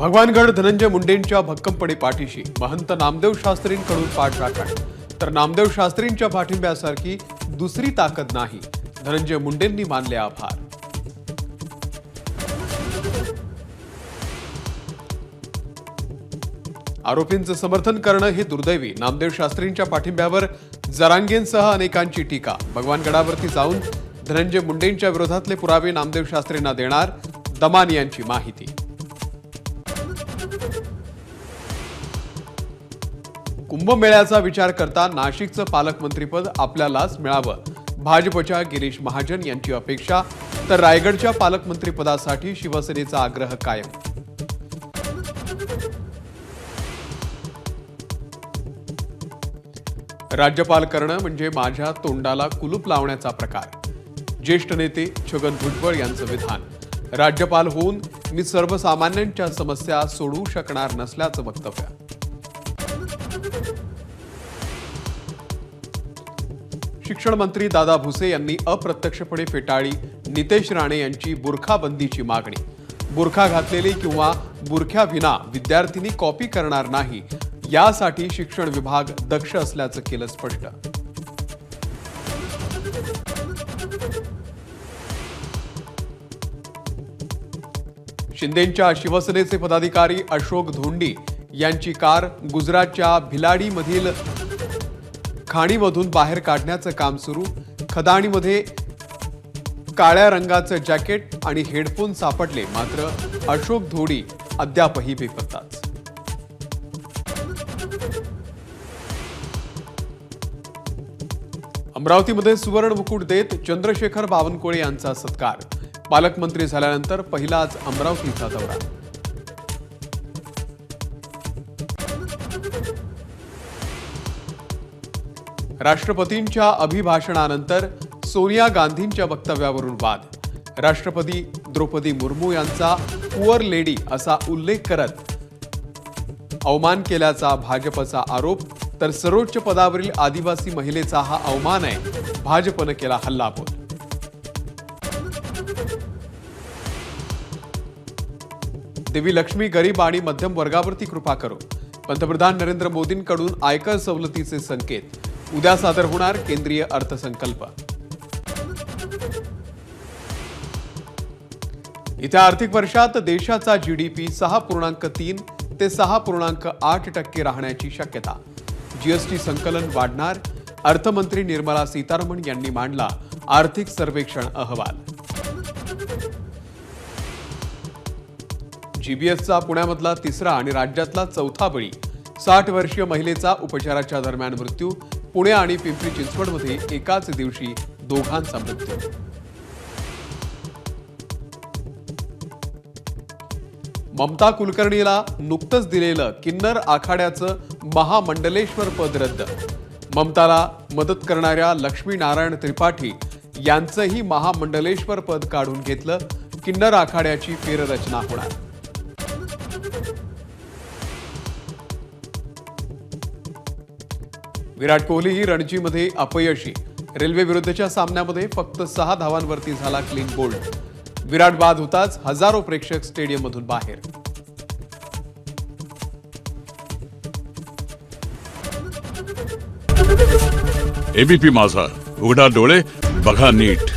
भगवानगड धनंजय मुंडेंच्या भक्कमपणे पाठीशी महंत नामदेव शास्त्रींकडून पाठराखण तर नामदेव शास्त्रींच्या पाठिंब्यासारखी दुसरी ताकद नाही, धनंजय मुंडेंनी मानले आभार। आरोपींचं समर्थन करणं हे दुर्दैवी, नामदेव शास्त्रींच्या पाठिंब्यावर जरांगेंसह अनेकांची टीका। भगवानगडावरती जाऊन धनंजय मुंडेंच्या विरोधातले पुरावे नामदेव शास्त्रींना देणार, दमान यांची माहिती। कुंभमेळ्याचा विचार करता नाशिकचं पालकमंत्रीपद आपल्यालाच मिळावं, भाजपच्या गिरीश महाजन यांची अपेक्षा, तर रायगडच्या पालकमंत्रीपदासाठी शिवसेनेचा आग्रह कायम। राज्यपाल करणं म्हणजे माझ्या तोंडाला कुलूप लावण्याचा प्रकार, ज्येष्ठ नेते छगन भुजबळ यांचं विधान। राज्यपाल होऊन मी सर्वसामान्यांच्या समस्या सोडवू शकणार नसल्याचं वक्तव्य। शिक्षण मंत्री दादा भुसे यांनी अप्रत्यक्षपणे फेटाळली नितेश राणे यांची बुरखाबंदीची मागणी। बुरखा घातलेली किंवा बुरख्याविना विद्यार्थिनी कॉपी करणार नाही, यासाठी शिक्षण विभाग दक्ष असल्याचं केलं स्पष्ट। शिंदेंच्या शिवसेनेचे पदाधिकारी अशोक धोंडी यांची कार गुजरातच्या भिलाडीमधील खाणीमधून बाहेर काढण्याचं काम सुरू। खदाणीमध्ये काळ्या रंगाचं जॅकेट आणि हेडफोन सापडले, मात्र अशोक धोंडी अद्यापही बेपत्ताच। अमरावतीमध्ये सुवर्ण मुकुट देत चंद्रशेखर बावनकुळे यांचा सत्कार। पालकमंत्री झाल्यानंतर पहिलाच अमरावतीचा दौरा। राष्ट्रपतींच्या अभिभाषणानंतर सोनिया गांधींच्या वक्तव्यावरून वाद। राष्ट्रपती द्रौपदी मुर्मू यांचा पुअर लेडी असा उल्लेख करत अवमान केल्याचा भाजपचा आरोप, तर सर्वोच्च पदावरील आदिवासी महिलेचा हा अवमान आहे, भाजपनं केला हल्लाबोल। देवी लक्ष्मी गरीब आणि मध्यम वर्गावरती कृपा करो, पंतप्रधान नरेंद्र मोदींकडून आयकर सवलतीचे संकेत। उद्या सादर होणार केंद्रीय अर्थसंकल्प। येत्या आर्थिक वर्षात देशाचा जीडीपी 6.3 ते 6.8% राहण्याची शक्यता। जीएसटी संकलन वाढणार, अर्थमंत्री निर्मला सीतारामन यांनी मांडला आर्थिक सर्वेक्षण अहवाल। जीबीएसचा पुण्यामधला तिसरा आणि राज्यातला चौथा बळी, 60 वर्षीय महिलेचा उपचाराच्या दरम्यान मृत्यू। पुणे आणि पिंपरी चिंचवडमध्ये एकाच दिवशी दोघांचा मृत्यू। ममता कुलकर्णीला नुकतंच दिलेलं किन्नर आखाड्याचं महामंडलेश्वर पद रद्द। ममताला मदत करणाऱ्या लक्ष्मीनारायण त्रिपाठी यांचंही महामंडलेश्वर पद काढून घेतलं, किन्नर आखाड्याची फेररचना होणार। विराट कोहली रणजीमध्ये अपयशी, रेल्वे विरुद्धच्या सामन्यामध्ये फक्त 6 धावांवरती झाला क्लीन बोल्ड। विराट बाद होताच हजारो प्रेक्षक स्टेडियममधून बाहेर। एबीपी माझा, उघडा डोळे बघा नीट।